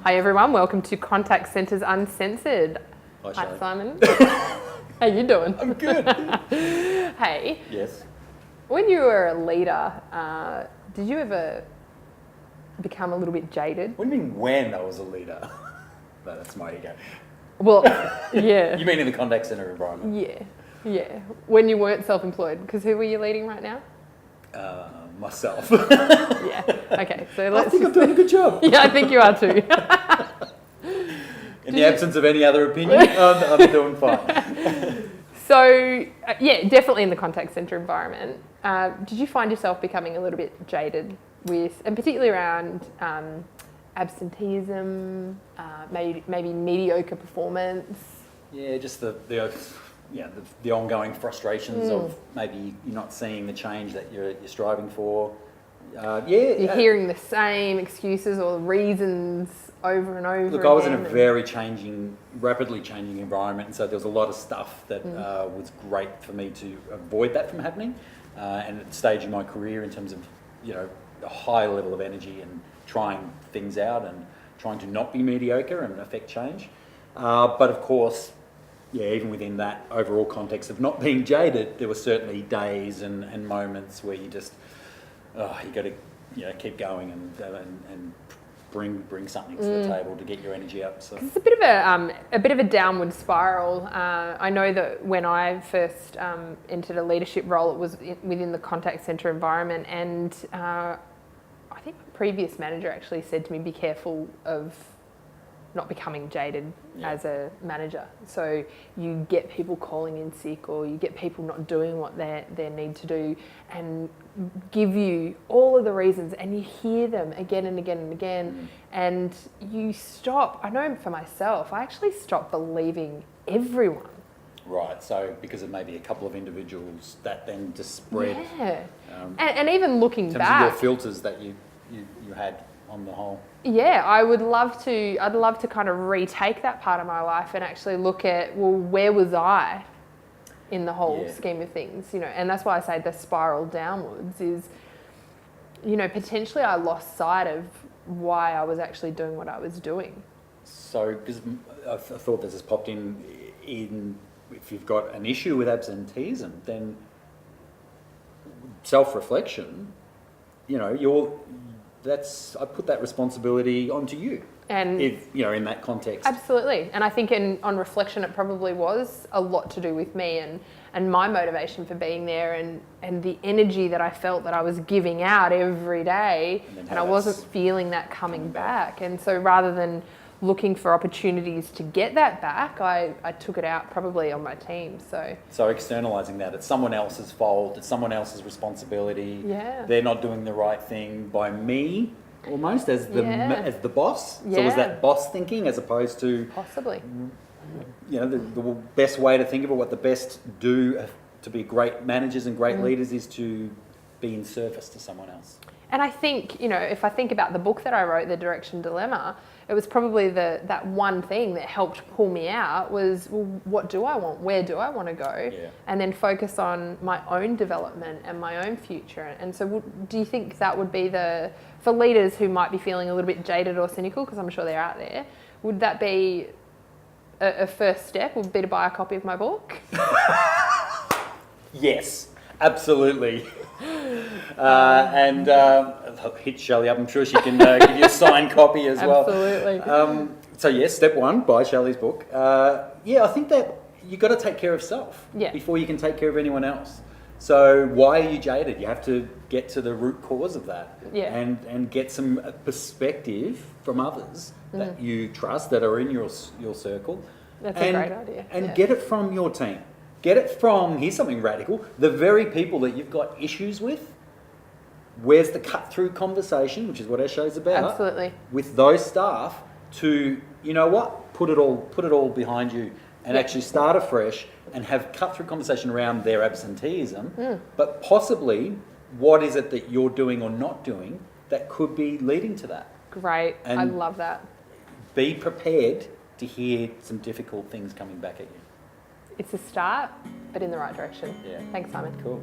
Hi everyone, welcome to Contact Centre's Uncensored. Hi Simon. How you doing? I'm good. Hey. Yes. When you were a leader, did you ever become a little bit jaded? What do you mean when I was a leader? No, that's my ego. Well, yeah. You mean in the contact centre environment? Yeah. When you weren't self-employed, because who are you leading right now? Myself. Yeah. Okay. So I think I'm doing a good job. Yeah, I think you are too. In the absence of any other opinion, I'm doing fine. So, yeah, definitely in the contact centre environment. Did you find yourself becoming a little bit jaded with, and particularly around absenteeism, maybe mediocre performance? Yeah, just the ongoing frustrations of maybe you're not seeing the change that you're striving for. You're hearing the same excuses or reasons over and over. Look, I was in a very rapidly changing environment, and so there was a lot of stuff that was great for me to avoid that from happening. And at the stage in my career, in terms of a high level of energy and trying things out and trying to not be mediocre and affect change. But of course, even within that overall context of not being jaded, there were certainly days and moments where you just you got to keep going and bring something to the table to get your energy up. So it's a bit of a downward spiral. I know that when I first entered a leadership role, it was within the contact centre environment, and I think my previous manager actually said to me, "Be careful of not becoming jaded as a manager." So you get people calling in sick, or you get people not doing what they need to do, and give you all of the reasons, and you hear them again and again and again, and you stop. I know for myself, I actually stopped believing everyone. Right, so because of maybe a couple of individuals, that then just spread. Yeah, and even looking in terms back, of your filters that you had on the whole. Yeah, I'd love to kind of retake that part of my life and actually look at, well, where was I in the whole scheme of things, and that's why I say the spiral downwards is, potentially I lost sight of why I was actually doing what I was doing. So, because I thought this has popped in if you've got an issue with absenteeism, then self-reflection, I put that responsibility onto you. And if in that context. Absolutely. And I think on reflection it probably was a lot to do with me and my motivation for being there and the energy that I felt that I was giving out every day, and I wasn't feeling that coming back. And so rather than looking for opportunities to get that back, I took it out probably on my team. So externalising that, it's someone else's fault, it's someone else's responsibility. Yeah. They're not doing the right thing by me, almost as the boss. Yeah. So was that boss thinking as opposed to possibly the best way to think of it, what the best do to be great managers and great leaders is to be in service to someone else. And I think, if I think about the book that I wrote, The Direction Dilemma, it was probably that one thing that helped pull me out was, well, what do I want? Where do I want to go? Yeah. And then focus on my own development and my own future. And so do you think that would be for leaders who might be feeling a little bit jaded or cynical, because I'm sure they're out there, would that be a first step, would be to buy a copy of my book? Yes, absolutely. Hit Shelley up. I'm sure she can give you a signed copy as well. Absolutely. So yes, step one, buy Shelley's book. I think that you got to take care of self before you can take care of anyone else. So why are you jaded? You have to get to the root cause of that, and get some perspective from others that you trust, that are in your circle. That's a great idea. And get it from your team. Get it from, here's something radical, the very people that you've got issues with. Where's the cut-through conversation, which is what our show's about. Absolutely. With those staff to, put it all behind you and actually start afresh and have cut-through conversation around their absenteeism, but possibly what is it that you're doing or not doing that could be leading to that. Great. And I love that. Be prepared to hear some difficult things coming back at you. It's a start, but in the right direction. Yeah. Thanks, Simon. Cool.